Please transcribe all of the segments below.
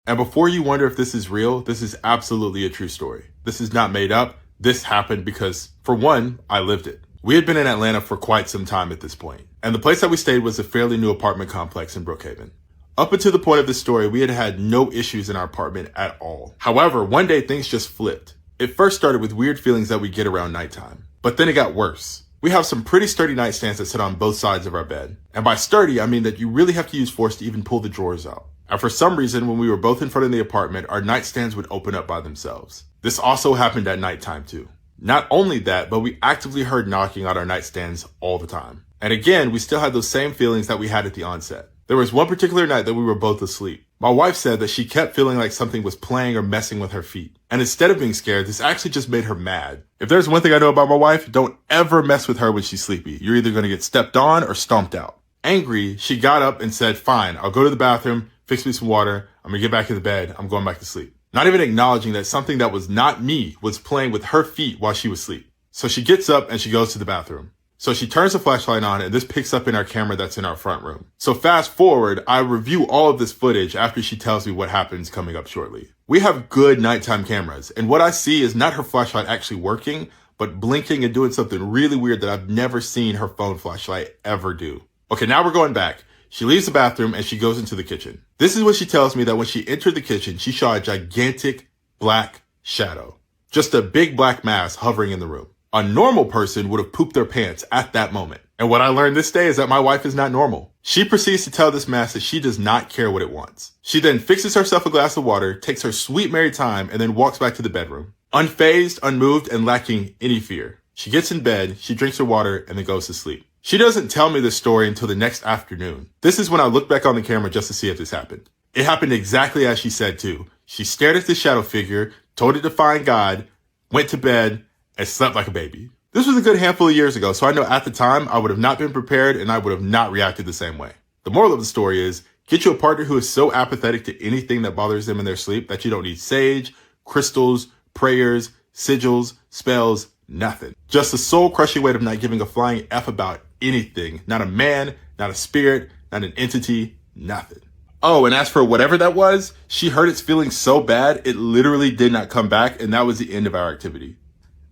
And before you wonder if this is real, this is absolutely a true story. This is not made up. This happened because, for one, I lived it. We had been in Atlanta for quite some time at this point, and the place that we stayed was a fairly new apartment complex in Brookhaven. Up until the point of this story, we had had no issues in our apartment at all. However, one day things just flipped. It first started with weird feelings that we get around nighttime, but then it got worse. We have some pretty sturdy nightstands that sit on both sides of our bed. And by sturdy, I mean that you really have to use force to even pull the drawers out. And for some reason, when we were both in front of the apartment, our nightstands would open up by themselves. This also happened at nighttime too. Not only that, but we actively heard knocking on our nightstands all the time. And again, we still had those same feelings that we had at the onset. There was one particular night that we were both asleep. My wife said that she kept feeling like something was playing or messing with her feet. And instead of being scared, this actually just made her mad. If there's one thing I know about my wife, don't ever mess with her when she's sleepy. You're either going to get stepped on or stomped out. Angry, she got up and said, fine, I'll go to the bathroom, fix me some water, I'm going to get back in the bed, I'm going back to sleep. Not even acknowledging that something that was not me was playing with her feet while she was asleep. So she gets up and she goes to the bathroom. So she turns the flashlight on and this picks up in our camera that's in our front room. So fast forward, I review all of this footage after she tells me what happens coming up shortly. We have good nighttime cameras, and what I see is not her flashlight actually working, but blinking and doing something really weird that I've never seen her phone flashlight ever do. Okay, now we're going back. She leaves the bathroom and she goes into the kitchen. This is what she tells me, that when she entered the kitchen, she saw a gigantic black shadow. Just a big black mass hovering in the room. A normal person would have pooped their pants at that moment. And what I learned this day is that my wife is not normal. She proceeds to tell this mass that she does not care what it wants. She then fixes herself a glass of water, takes her sweet merry time, and then walks back to the bedroom. Unfazed, unmoved, and lacking any fear. She gets in bed, she drinks her water, and then goes to sleep. She doesn't tell me this story until the next afternoon. This is when I look back on the camera just to see if this happened. It happened exactly as she said too. She stared at the shadow figure, told it to find God, went to bed, and slept like a baby. This was a good handful of years ago, so I know at the time I would have not been prepared and I would have not reacted the same way. The moral of the story is, get you a partner who is so apathetic to anything that bothers them in their sleep that you don't need sage, crystals, prayers, sigils, spells, nothing. Just the soul-crushing weight of not giving a flying F about anything. Not a man, not a spirit, not an entity, nothing. Oh, and as for whatever that was, she hurt its feelings so bad, it literally did not come back, and that was the end of our activity.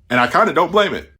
And I kind of don't blame it.